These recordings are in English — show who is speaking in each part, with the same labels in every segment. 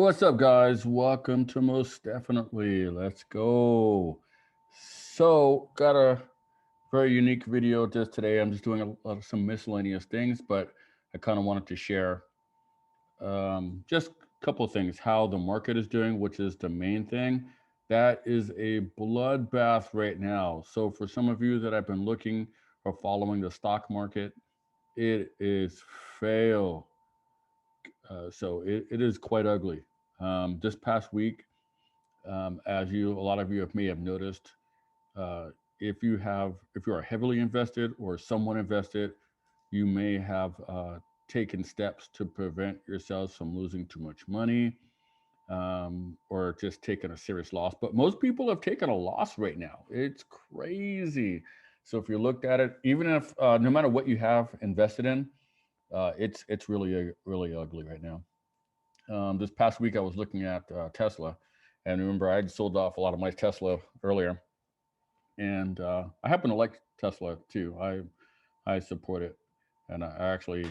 Speaker 1: What's up, guys? Welcome to Most Definitely. Let's go. So, got a very unique video just today. I'm just doing a lot of some miscellaneous things, but I kind of wanted to share just a couple of things. How the market is doing, which is the main thing. That is a bloodbath right now. So, for some of you that have been looking or following the stock market, it is fail. So it is quite ugly. This past week, a lot of you may have noticed, uh, if you are heavily invested or someone invested, you may have taken steps to prevent yourselves from losing too much money, or just taken a serious loss. But most people have taken a loss right now. It's crazy. So if you looked at it, even if no matter what you have invested in, it's really ugly right now. This past week, I was looking at Tesla, and remember, I had sold off a lot of my Tesla earlier, and I happen to like Tesla too. I support it, and I actually,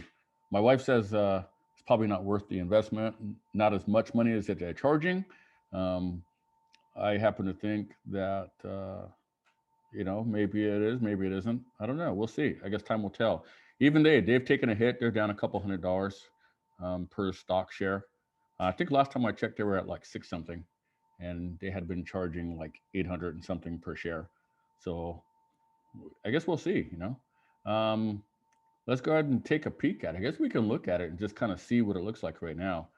Speaker 1: my wife says it's probably not worth the investment, not as much money as that they're charging. Um, I happen to think that maybe it is, maybe it isn't. I don't know. We'll see. I guess time will tell. Even they've taken a hit. They're down a couple $100 per stock share. I think last time I checked, they were at like six something, and they had been charging like 800 and something per share. So I guess we'll see. Let's go ahead and take a peek at it. I guess we can look at it and just kind of see what it looks like right now.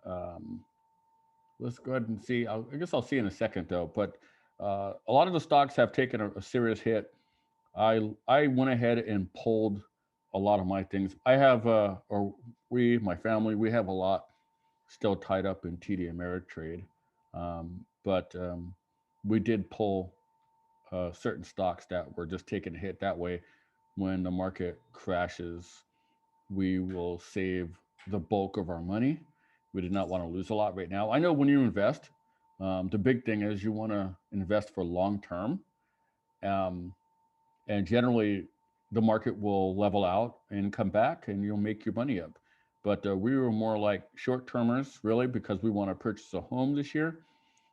Speaker 1: Um, let's go ahead and see. I guess I'll see in a second though. But a lot of the stocks have taken a serious hit. I went ahead and pulled a lot of my things. I have or we, my family, we have a lot still tied up in TD Ameritrade, but we did pull certain stocks that were just taking a hit. That way, when the market crashes, we will save the bulk of our money. We did not want to lose a lot right now. I know when you invest, the big thing is you want to invest for long term. Um, and generally the market will level out and come back and you'll make your money up. But we were more like short termers, really, because we want to purchase a home this year.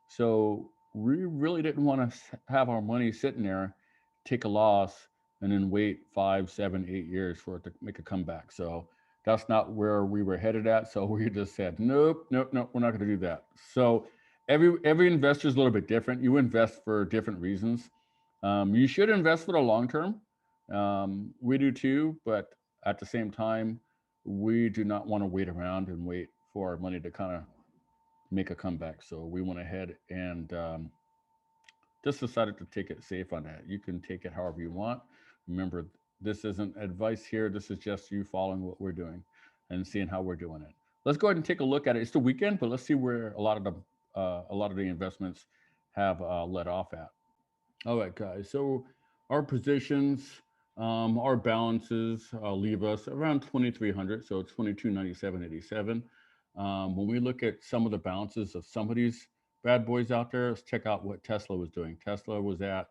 Speaker 1: So we really didn't want to have our money sitting there, take a loss, and then wait 5, 7, 8 years for it to make a comeback. So that's not where we were headed at. So we just said, nope, nope, nope, we're not going to do that. So every investor is a little bit different. You invest for different reasons. You should invest for the long term. We do too, but at the same time, we do not want to wait around and wait for our money to kind of make a comeback. So we went ahead and just decided to take it safe on that. You can take it however you want. Remember, this isn't advice here. This is just you following what we're doing and seeing how we're doing it. Let's go ahead and take a look at it. It's the weekend, but let's see where a lot of the investments have let off at. All right, guys. So our positions, our balances leave us around 2,300. So 2297.87. When we look at some of the balances of some of these bad boys out there, let's check out what Tesla was doing. Tesla was at,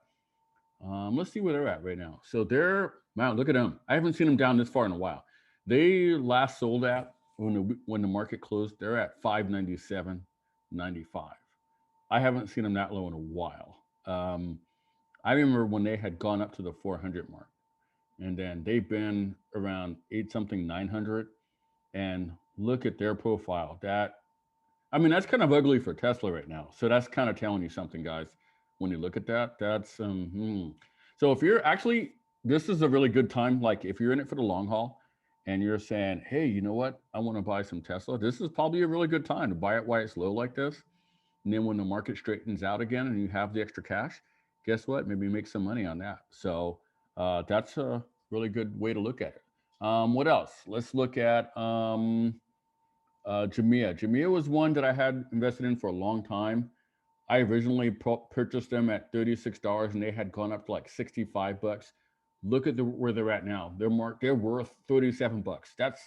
Speaker 1: let's see where they're at right now. So wow, look at them. I haven't seen them down this far in a while. They last sold at, when the market closed, they're at 597.95. I haven't seen them that low in a while. I remember when they had gone up to the 400 mark, and then they've been around eight something 900. And look at their profile. That's kind of ugly for Tesla right now. So that's kind of telling you something, guys. When you look at that, that's So if you're actually, this is a really good time. Like if you're in it for the long haul, and you're saying, hey, you know what? I want to buy some Tesla. This is probably a really good time to buy it while it's low like this. And then when the market straightens out again and you have the extra cash, guess what? Maybe make some money on that. So that's a really good way to look at it. What else? Let's look at Jamia. Jamia was one that I had invested in for a long time. I originally purchased them at $36 and they had gone up to like 65 bucks. Look at where they're at now. They're worth 37 bucks. That's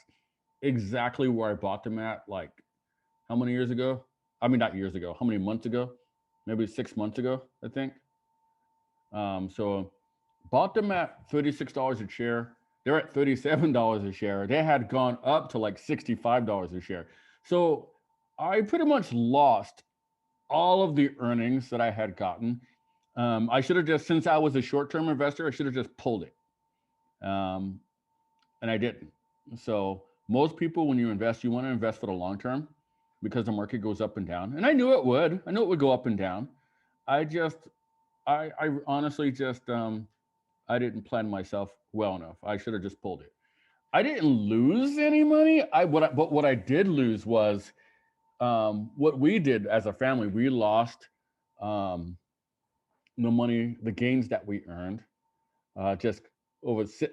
Speaker 1: exactly where I bought them at, like how many years ago? I mean, not years ago, how many months ago? Maybe 6 months ago, I think. So bought them at $36 a share. They're at $37 a share. They had gone up to like $65 a share. So I pretty much lost all of the earnings that I had gotten. I should have just, since I was a short-term investor, I should have just pulled it, um, and I didn't. So most people, when you invest, you want to invest for the long term because the market goes up and down. And I knew it would. I knew it would go up and down. I just, I honestly just, I didn't plan myself well enough. I should have just pulled it. I didn't lose any money. But what I did lose was what we did as a family. We lost um, the money, the gains that we earned, just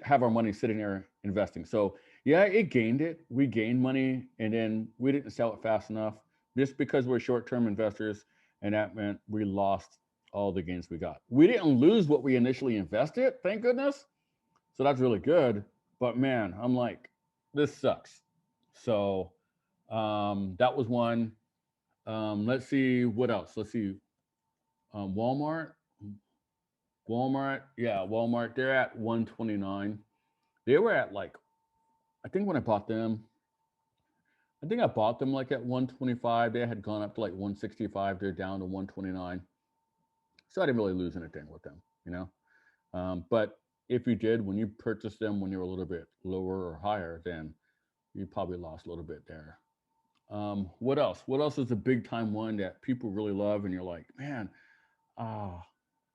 Speaker 1: have our money sitting there investing. So yeah, it gained it. We gained money, and then we didn't sell it fast enough, just because we're short-term investors, and that meant we lost all the gains we got. We didn't lose what we initially invested, thank goodness. So that's really good. But man, I'm like, this sucks. So that was one. Let's see what else. Let's see. Walmart. Walmart. Yeah, Walmart. They're at 129. They were at like, I think when I bought them, I think I bought them like at 125. They had gone up to like 165. They're down to 129. So I didn't really lose anything with them, you know. But if you did, when you purchased them when you were a little bit lower or higher, then you probably lost a little bit there. What else? What else is a big time one that people really love, and you're like, man, ah,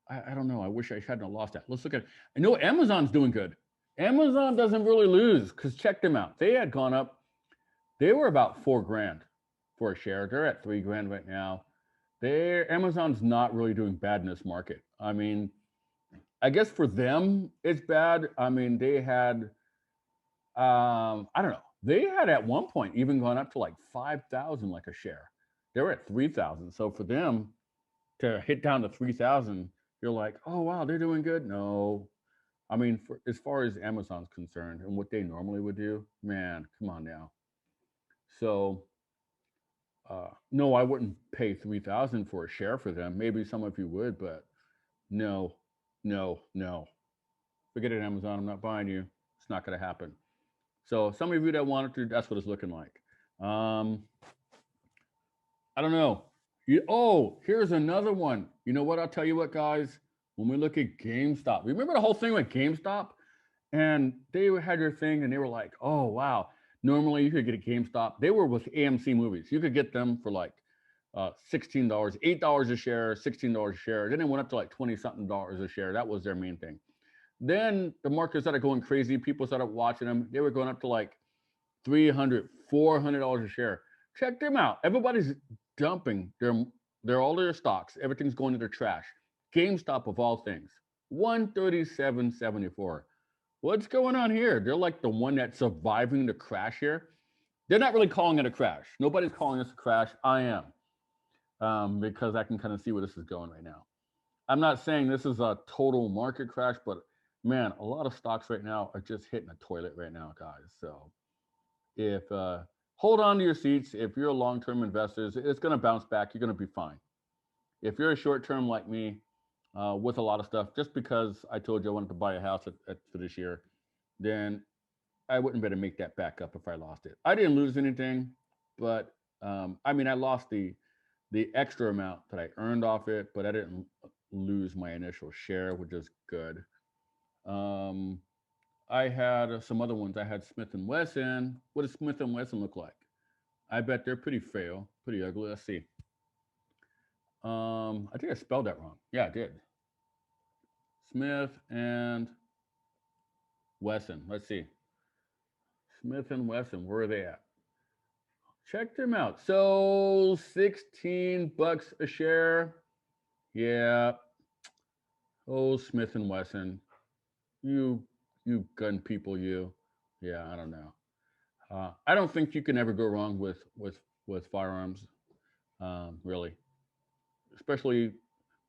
Speaker 1: I don't know. I wish I hadn't lost that. Let's look at. I know Amazon's doing good. Amazon doesn't really lose because check them out. They had gone up. They were about 4 grand for a share. They're at 3 grand right now. Amazon's not really doing bad in this market. I mean, I guess for them it's bad. I mean, they had I don't know. They had at one point even gone up to like 5,000 like a share. They were at 3,000. So for them to hit down to 3,000, you're like, oh wow, they're doing good. No, I mean, as far as Amazon's concerned and what they normally would do, man, come on now. So no, I wouldn't pay 3,000 for a share for them. Maybe some of you would, but no, no, no. Forget it, Amazon. I'm not buying you. It's not going to happen. So some of you that wanted to, that's what it's looking like. Um, I don't know. Here's another one. You know what? I'll tell you what, guys. When we look at GameStop, remember the whole thing with GameStop? And they had their thing, and they were like, "Oh wow!" Normally, you could get a GameStop. They were with AMC movies. You could get them for like $16, $8 a share, $16 a share. Then it went up to like 20 something dollars a share. That was their main thing. Then the market started going crazy. People started watching them. They were going up to like 300, $400 a share. Check them out. Everybody's dumping their all their stocks. Everything's going into trash. GameStop of all things, 137.74. What's going on here? They're like the one that's surviving the crash here. They're not really calling it a crash. Nobody's calling this a crash. I am, because I can kind of see where this is going right now. I'm not saying this is a total market crash, but man, a lot of stocks right now are just hitting a toilet right now, guys. So if hold on to your seats. If you're a long-term investor, it's going to bounce back. You're going to be fine. If you're a short-term like me, with a lot of stuff, just because I told you I wanted to buy a house for this year, then I wouldn't better make that back up if I lost it. I didn't lose anything, but I mean, I lost the extra amount that I earned off it, but I didn't lose my initial share, which is good. Um, I had some other ones. I had Smith and Wesson. What does Smith and Wesson look like? I bet they're pretty frail, pretty ugly. Let's see. I think I spelled that wrong. Yeah, I did. Smith and Wesson. Let's see. Smith and Wesson. Where are they at? Check them out. So $16 a share. Yeah. Oh, Smith and Wesson. You you gun people, you. Yeah, I don't know. I don't think you can ever go wrong with firearms, really. Especially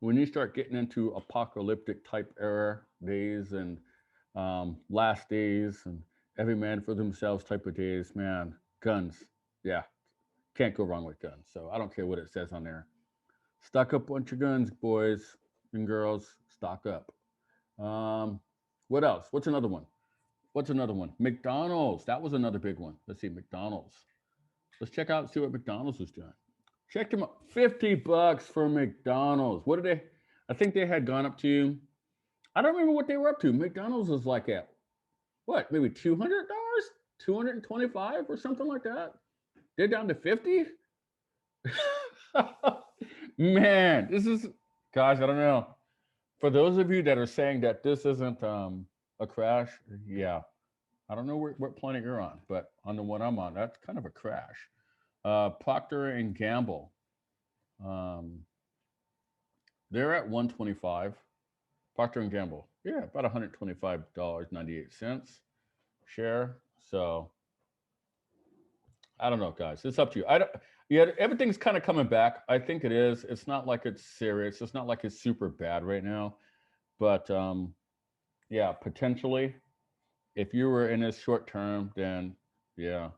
Speaker 1: when you start getting into apocalyptic type era days and last days and every man for themselves type of days. Man, guns. Yeah, can't go wrong with guns. So I don't care what it says on there. Stock up on your guns, boys and girls. Stock up. Um, what else? What's another one? What's another one? McDonald's. That was another big one. Let's see, McDonald's. Let's check out, see what McDonald's was doing. Check them out. $50 for McDonald's. What did they? I think they had gone up to. I don't remember what they were up to. McDonald's was like at what? Maybe $200, 225 or something like that. They're down to 50. Man, this is, gosh, I don't know. For those of you that are saying that this isn't a crash, yeah, I don't know what planet you're on, but on the one I'm on, that's kind of a crash. Procter and Gamble, um, they're at 125. Procter and Gamble, yeah, about $125.98 share. So I don't know, guys. It's up to you. I don't. Yeah, everything's kind of coming back. I think it is. It's not like it's serious. It's not like it's super bad right now. But yeah, potentially, if you were in this short term, then yeah,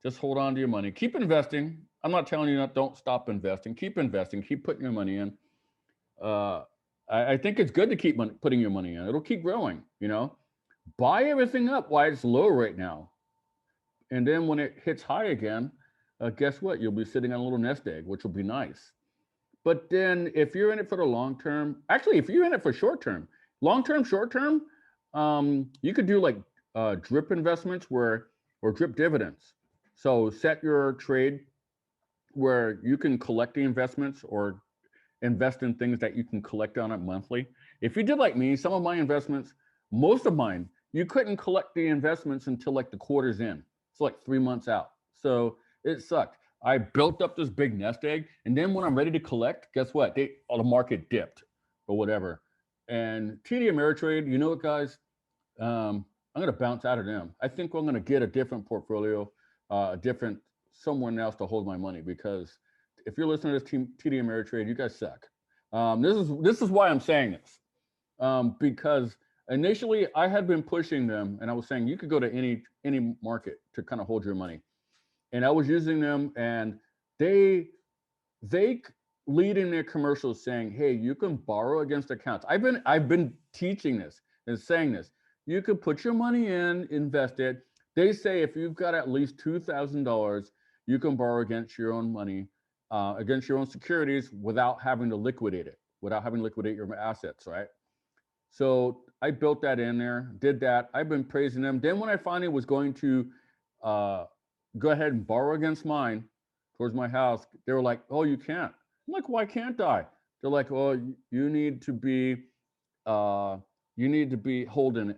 Speaker 1: just hold on to your money. Keep investing. I'm not telling you not. Don't stop investing. Keep investing. Keep putting your money in. Uh, I think it's good to keep putting your money in. It'll keep growing. You know, buy everything up while it's low right now, and then when it hits high again, guess what? You'll be sitting on a little nest egg, which will be nice. But then if you're in it for the long term, actually, if you're in it for short term, long term, short term, you could do like drip investments where or drip dividends. So set your trade where you can collect the investments or invest in things that you can collect on it monthly. If you did like me, some of my investments, most of mine, you couldn't collect the investments until like the quarter's in. It's like 3 months out. So it sucked. I built up this big nest egg, and then when I'm ready to collect, guess what? The market dipped or whatever. And TD Ameritrade, you know what, guys? I'm going to bounce out of them. I think I'm going to get a different portfolio, a different someone else to hold my money, because if you're listening to this TD Ameritrade, you guys suck. This is why I'm saying this, because initially I had been pushing them, and I was saying you could go to any market to kind of hold your money, and I was using them, and they lead in their commercials saying, "Hey, you can borrow against accounts." I've been teaching this and saying this. You could put your money in, invest it. They say if you've got at least $2,000, you can borrow against your own money, against your own securities without having to liquidate it, without having to liquidate your assets, right? So I built that in there, did that. I've been praising them. Then when I finally was going to go ahead and borrow against mine towards my house, they were like, "Oh, you can't." I'm like, "Why can't I?" They're like, "Oh, you need to be holding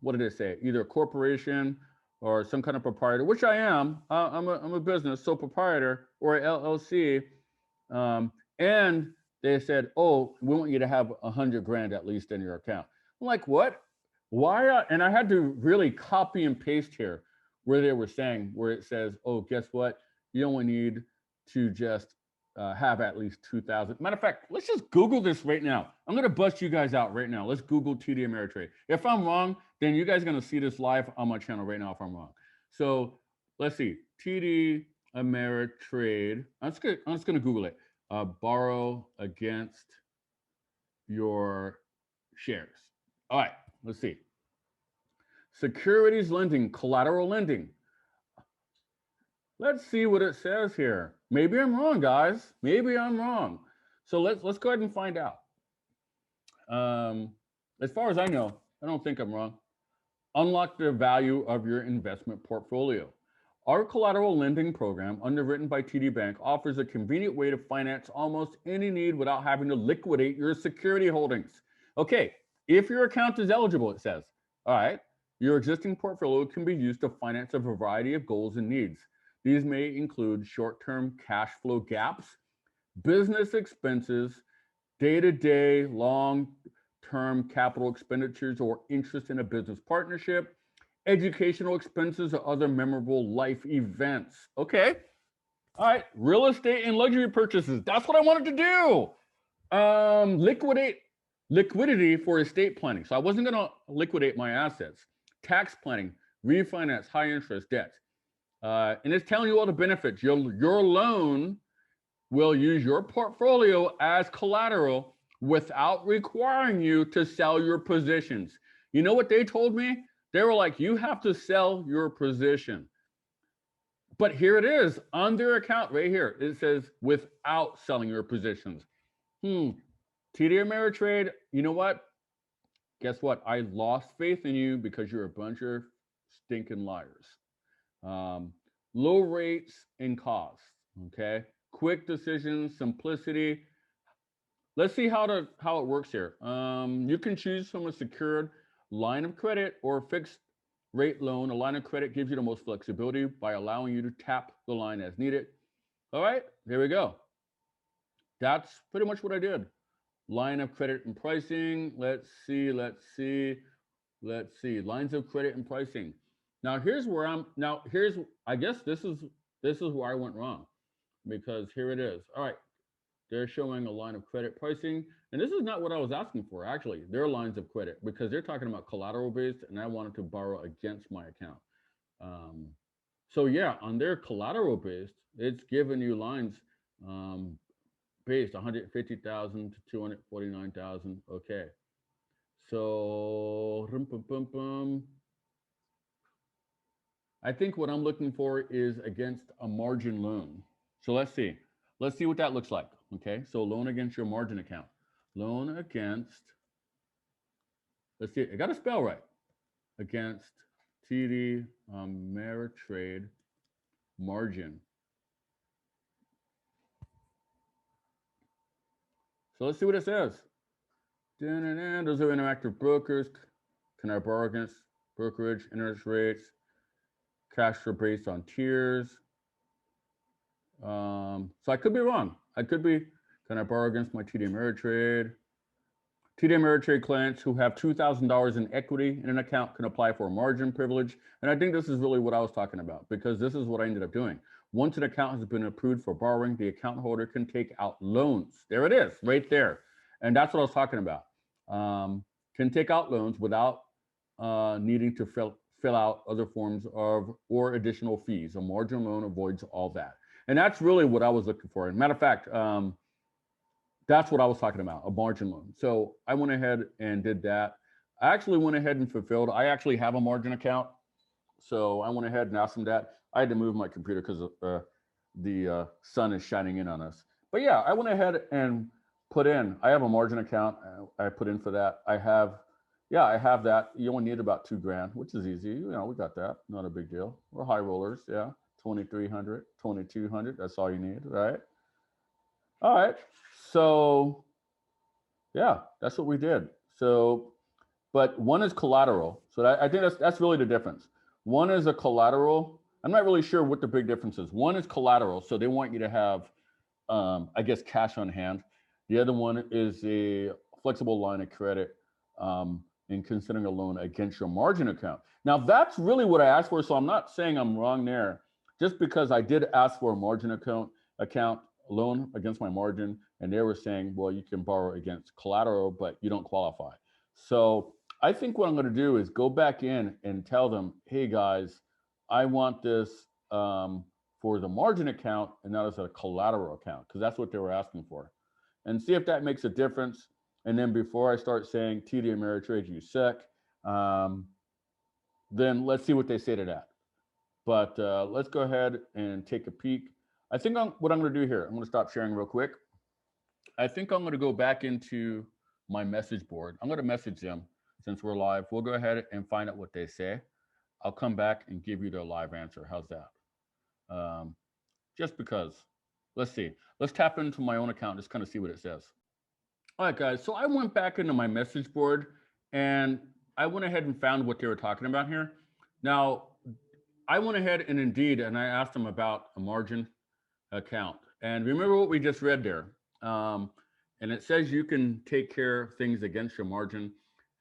Speaker 1: what did they say? Either a corporation or some kind of proprietor," which I am. I'm a business, so proprietor or LLC. And they said, "Oh, we want you to have 100 grand at least in your account." I'm like, "What? Why?" And I had to really copy and paste here where they were saying, where it says, "Oh, guess what? You only need to just have at least 2,000. Matter of fact, let's just Google this right now. I'm going to bust you guys out right now. Let's Google TD Ameritrade. If I'm wrong, then you guys are going to see this live on my channel right now if I'm wrong. So let's see. TD Ameritrade. I'm just going to Google it. Borrow against your shares. All right, let's see. Securities lending, collateral lending. Let's see what it says here. Maybe I'm wrong, guys. Maybe I'm wrong. So let's go ahead and find out. As far as I know, I don't think I'm wrong. Unlock the value of your investment portfolio. Our collateral lending program, underwritten by TD Bank, offers a convenient way to finance almost any need without having to liquidate your security holdings. Okay, if your account is eligible, it says, all right, your existing portfolio can be used to finance a variety of goals and needs. These may include short-term cash flow gaps, business expenses, day-to-day, long-term capital expenditures or interest in a business partnership, educational expenses, or other memorable life events. Okay. All right. Real estate and luxury purchases. That's what I wanted to do. Liquidity for estate planning. So I wasn't going to liquidate my assets. Tax planning, refinance high interest debt. And it's telling you all the benefits. Your loan will use your portfolio as collateral without requiring you to sell your positions. You know what they told me? They were like, you have to sell your position. But here it is on their account right here. It says without selling your positions. TD Ameritrade, you know what? Guess what? I lost faith in you because you're a bunch of stinking liars. Um, Low rates and costs. Okay, quick decisions, simplicity. Let's see how it works here. You can choose from a secured line of credit or fixed rate loan. A line of credit gives you the most flexibility by allowing you to tap the line as needed. All right, there we go. That's pretty much what I did. Line of credit and pricing. Let's see. Lines of credit and pricing. Now here's where I guess this is where I went wrong, because here it is. All right, they're showing a line of credit pricing, and this is not what I was asking for. Actually, they're lines of credit because they're talking about collateral based, and I wanted to borrow against my account. So yeah, on their collateral based, it's giving you lines based 150,000 to 249,000. Okay, so I think what I'm looking for is against a margin loan. So let's see. Let's see what that looks like. Okay, so loan against your margin account. Loan against, let's see, I got to spell right. Against TD Ameritrade margin. So let's see what it says. Those are interactive brokers. Can I borrow against brokerage, interest rates, cash flow based on tiers? So I could be wrong. Can I borrow against my TD Ameritrade? TD Ameritrade clients who have $2,000 in equity in an account can apply for a margin privilege. And I think this is really what I was talking about, because this is what I ended up doing. Once an account has been approved for borrowing, the account holder can take out loans. There it is, right there. And that's what I was talking about. Can take out loans without needing to fill out other forms of or additional fees. A margin loan avoids all that. And that's really what I was looking for. And matter of fact, that's what I was talking about, a margin loan. So I went ahead and did that. I actually went ahead and fulfilled. I actually have a margin account. So I went ahead and asked them that. I had to move my computer because the sun is shining in on us. But yeah, I went ahead and put in. I have a margin account. I put in for that. I have that. You only need about $2,000, which is easy. You know, we got that. Not a big deal. We're high rollers. Yeah, 2,300, 2,200. That's all you need, right? All right. So yeah, that's what we did. So, but one is collateral. So I think that's really the difference. One is a collateral. I'm not really sure what the big difference is. One is collateral, so they want you to have, I guess, cash on hand. The other one is a flexible line of credit in considering a loan against your margin account. Now, that's really what I asked for, so I'm not saying I'm wrong there. Just because I did ask for a margin account loan against my margin, and they were saying, well, you can borrow against collateral, but you don't qualify. So I think what I'm going to do is go back in and tell them, hey guys, I want this for the margin account and not as a collateral account, because that's what they were asking for, and see if that makes a difference. And then before I start saying TD Ameritrade, you suck, then let's see what they say to that. But let's go ahead and take a peek. I think what I'm going to do here, I'm going to stop sharing real quick. I think I'm going to go back into my message board. I'm going to message them since we're live. We'll go ahead and find out what they say. I'll come back and give you the live answer. How's that? Just because. Let's see. Let's tap into my own account, just kind of see what it says. All right, guys. So I went back into my message board and I went ahead and found what they were talking about here. Now, I went ahead and Indeed, and I asked them about a margin account. And remember what we just read there. And it says you can take care of things against your margin.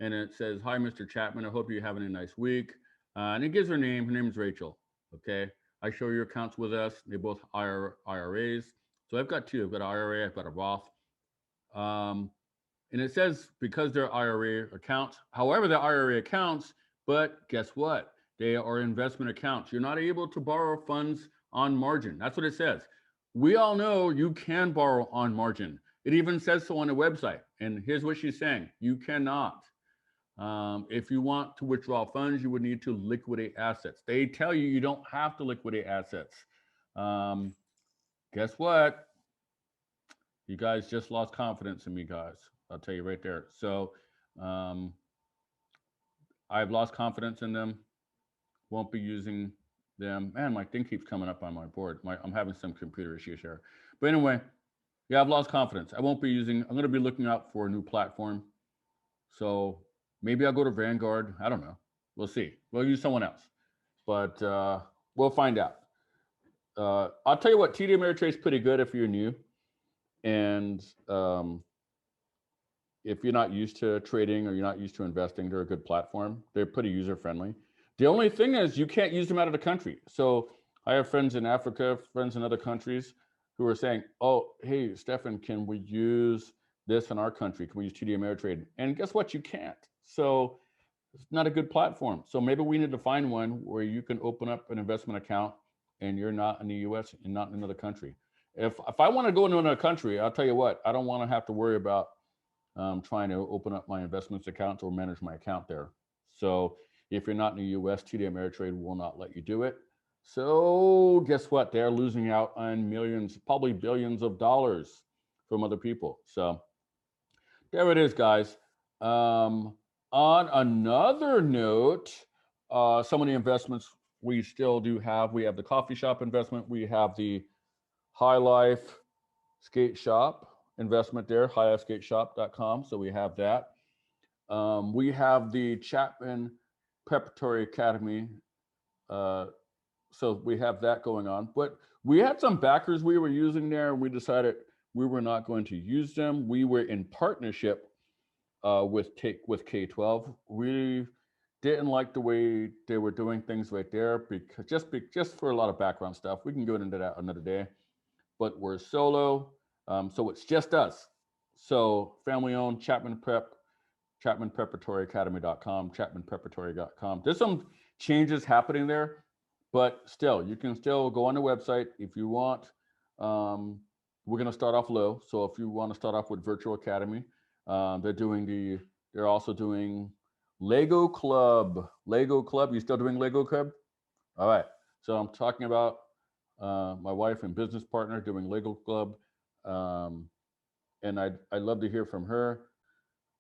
Speaker 1: And it says, hi, Mr. Chapman. I hope you're having a nice week. And it gives her name. Her name is Rachel. Okay. I show your accounts with us. They both IRAs. So I've got two. I've got an IRA. I've got a Roth. And it says because they're IRA accounts, however, they're IRA accounts, but guess what? They are investment accounts. You're not able to borrow funds on margin. That's what it says. We all know you can borrow on margin. It even says so on the website. And here's what she's saying. You cannot. If you want to withdraw funds, you would need to liquidate assets. They tell you you don't have to liquidate assets. Guess what? You guys just lost confidence in me, guys. I'll tell you right there. So um, I've lost confidence in them. Won't be using them. Man, my thing keeps coming up on my board. I'm having some computer issues here. But anyway, yeah, I've lost confidence. I won't be using. I'm going to be looking out for a new platform. So maybe I'll go to Vanguard. I don't know. We'll see. We'll use someone else, but we'll find out. I'll tell you what, TD Ameritrade is pretty good if you're new, and if you're not used to trading or you're not used to investing, they're a good platform. They're pretty user friendly. The only thing is you can't use them out of the country. So I have friends in Africa, friends in other countries who are saying, "Oh, hey, Stefan, can we use this in our country? Can we use TD Ameritrade?" And guess what? You can't. So it's not a good platform. So maybe we need to find one where you can open up an investment account and you're not in the U.S. and not in another country. If I want to go into another country, I'll tell you what, I don't want to have to worry about trying to open up my investments account or manage my account there. So if you're not in the U.S., TD Ameritrade will not let you do it. So guess what? They're losing out on millions, probably billions of dollars from other people. So there it is, guys. On another note, some of the investments we still do have. We have the coffee shop investment. We have the High Life Skate Shop investment there, highlifeskateshop.com. So we have that. We have the Chapman Preparatory Academy. So we have that going on. But we had some backers we were using there, and we decided we were not going to use them. We were in partnership with K-12. We didn't like the way they were doing things right there because just for a lot of background stuff. We can go into that another day. But we're solo, so it's just us. So family-owned Chapman Prep, ChapmanPreparatoryAcademy.com, ChapmanPreparatory.com. There's some changes happening there, but still, you can still go on the website if you want. We're going to start off low. So if you want to start off with Virtual Academy, they're also doing Lego Club. Lego Club. You still doing Lego Club? All right. So I'm talking about my wife and business partner doing Lego Club. And I'd love to hear from her.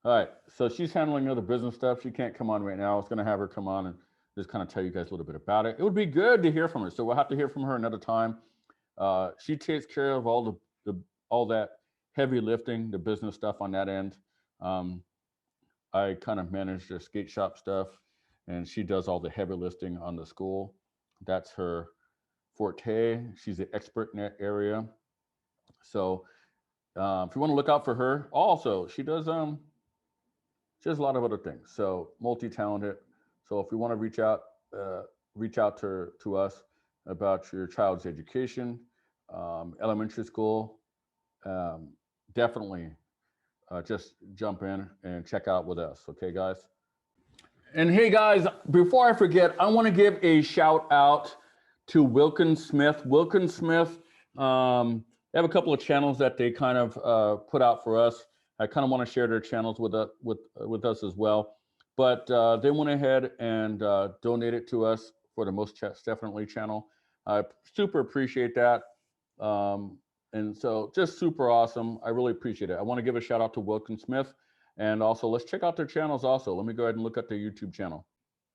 Speaker 1: All right. So she's handling other business stuff. She can't come on right now. I was going to have her come on and just kind of tell you guys a little bit about it. It would be good to hear from her. So we'll have to hear from her another time. She takes care of all that heavy lifting, the business stuff on that end. I kind of manage the skate shop stuff, and she does all the heavy lifting on the school. That's her forte. She's an expert in that area. So if you want to look out for her, also she does a lot of other things. So multi-talented. So if you want to reach out to us about your child's education, elementary school, definitely just jump in and check out with us. Okay, guys? And hey, guys, before I forget, I want to give a shout out to Wilkins Smith. Wilkins Smith, they have a couple of channels that they kind of put out for us. I kind of want to share their channels with us as well. But they went ahead and donated to us for the Most Definitely channel. I super appreciate that. And so just super awesome. I really appreciate it. I want to give a shout out to Wilkins Smith. And also, let's check out their channels also. Let me go ahead and look at their YouTube channel.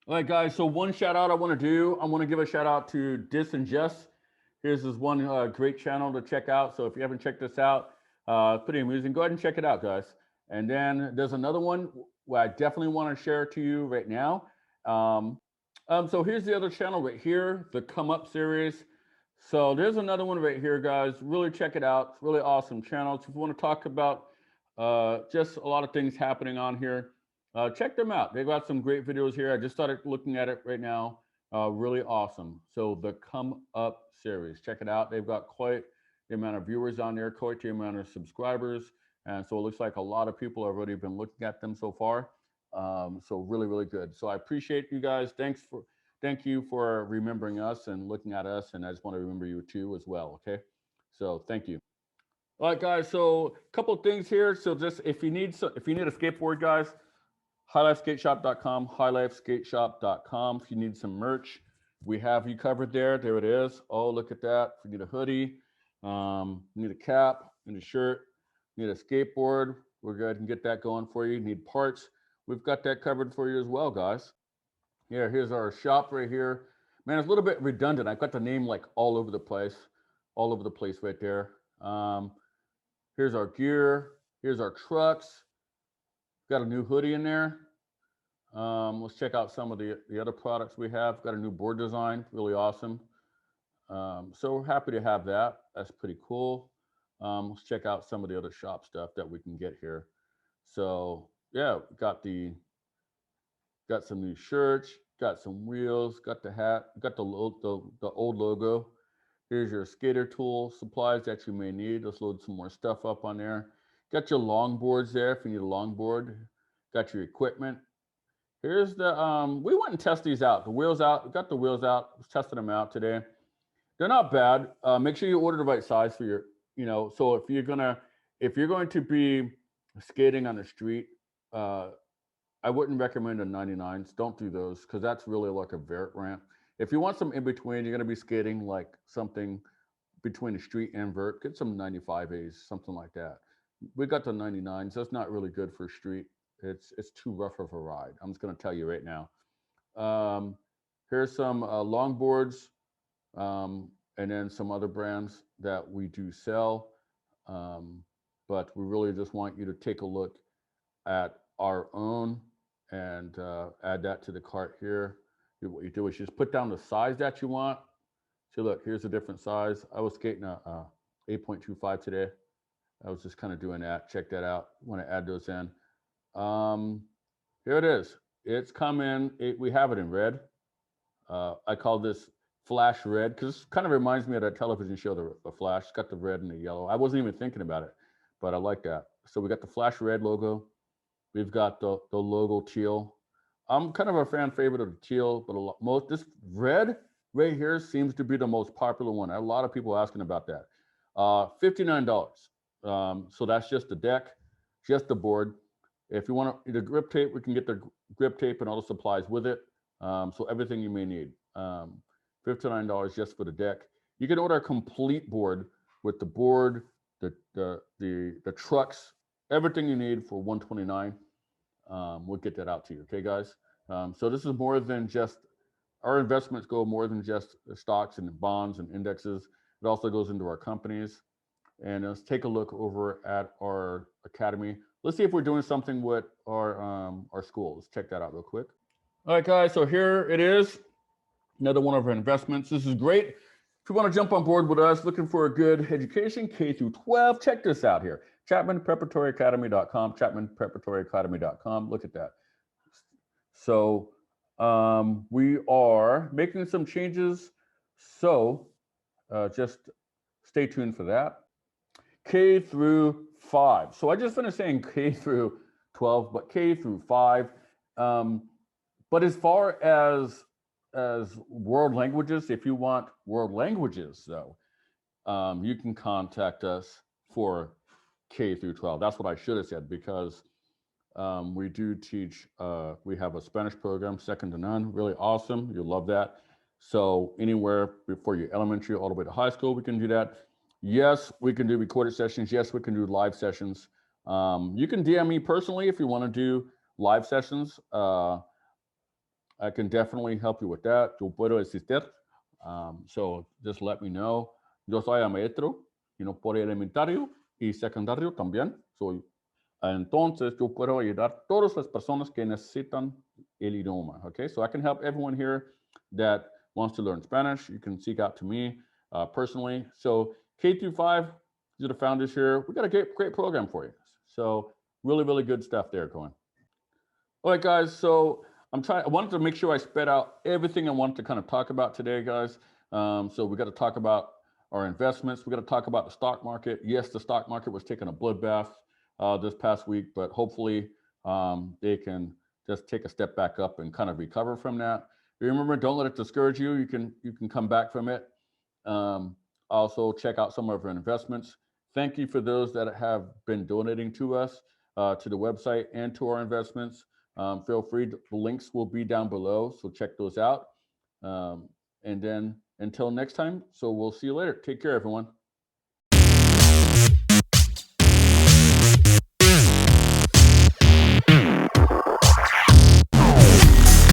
Speaker 1: All right, guys. So one shout out I want to do. I want to give a shout out to Dis and Jess. Here's this one great channel to check out. So if you haven't checked this out, pretty amusing. Go ahead and check it out, guys. And then there's another one where I definitely want to share to you right now. So here's the other channel right here, the Come Up series. So there's another one right here, guys. Really check it out. It's really awesome channel. So if you want to talk about just a lot of things happening on here, check them out. They've got some great videos here. I just started looking at it right now. Really awesome. So the Come Up series, check it out. They've got quite the amount of viewers on there, quite the amount of subscribers. And so it looks like a lot of people have already been looking at them so far. So really, really good. So I appreciate you guys. Thank you for remembering us and looking at us. And I just want to remember you too as well. Okay. So thank you. All right, guys. So a couple of things here. So just if you need a skateboard, guys, highlifeskateshop.com, highlifeskateshop.com. If you need some merch, we have you covered there. There it is. Oh, look at that. If you need a hoodie, need a cap, need a shirt, need a skateboard, we're good and get that going for you. Need parts. We've got that covered for you as well, guys. Yeah, here's our shop right here. Man, it's a little bit redundant. I've got the name like all over the place right there. Here's our gear. Here's our trucks. Got a new hoodie in there. Let's check out some of the other products we have. Got a new board design, really awesome. So we're happy to have that. That's pretty cool. Let's check out some of the other shop stuff that we can get here. So yeah, got some new shirts, got some wheels, got the hat, got the old logo. Here's your skater tool supplies that you may need. Let's load some more stuff up on there. Got your longboards there if you need a longboard. Got your equipment. Here's the we went and tested these out. The wheels out. We got the wheels out. Was testing them out today. They're not bad. Make sure you order the right size for your, so if you're going to be skating on the street, I wouldn't recommend the 99s. Don't do those because that's really like a vert ramp. If you want some in between, you're going to be skating like something between the street and vert, get some 95As, something like that. We got the 99s. That's not really good for street. It's too rough of a ride. I'm just going to tell you right now. Um, Here's some longboards, and then some other brands that we do sell. Um, but we really just want you to take a look at our own and add that to the cart here. What you do is just put down the size that you want. So look, here's a different size. I was skating a 8.25 today. I was just kind of doing that. Check that out. Want to add those in. Here it is. It's come in. We have it in red. I call this Flash Red because it kind of reminds me of that television show, the Flash. It's got the red and the yellow. I wasn't even thinking about it, but I like that. So we got the Flash Red logo. We've got the logo teal. I'm kind of a fan favorite of the teal, but this red right here seems to be the most popular one. A lot of people asking about that. $59. So that's just the deck, just the board. If you want the grip tape, we can get the grip tape and all the supplies with it. So everything you may need. $59 just for the deck. You can order a complete board with the board, the trucks, everything you need for $129. We'll get that out to you, okay, guys? So this is more than just our investments go more than just stocks and bonds and indexes. It also goes into our companies. And let's take a look over at our academy. Let's see if we're doing something with our school. Let's check that out real quick. All right, guys. So here it is. Another one of our investments. This is great. If you want to jump on board with us, looking for a good education, K through 12, check this out here. Chapman Preparatory Academy.com, Chapman Preparatory Academy.com. Look at that. So we are making some changes. So just stay tuned for that. K through 5. So I just finished saying K through 12, but K through 5. But as far as world languages, if you want world languages, though, you can contact us for K through 12. That's what I should have said because we do teach. We have a Spanish program, second to none. Really awesome. You'll love that. So anywhere before your elementary all the way to high school, we can do that. Yes, we can do recorded sessions. Yes, we can do live sessions. You can DM me personally if you want to do live sessions. I can definitely help you with that. Yo puedo asistir. So just let me know. Yo soy maestro, por elementario y secundario también. Entonces yo puedo ayudar a todas las personas que necesitan el idioma. Okay, so I can help everyone here that wants to learn Spanish. You can seek out to me personally. So K through 5, these are the founders here. We got a great program for you. So really, really good stuff there going. All right, guys. So I wanted to make sure I sped out everything I wanted to kind of talk about today, guys. So we got to talk about our investments. We got to talk about the stock market. Yes, the stock market was taking a bloodbath this past week, but hopefully they can just take a step back up and kind of recover from that. Remember, don't let it discourage you. You can come back from it. Also, check out some of our investments. Thank you for those that have been donating to us, to the website and to our investments. Feel free, the links will be down below, so check those out. And then until next time, so we'll see you later. Take care, everyone.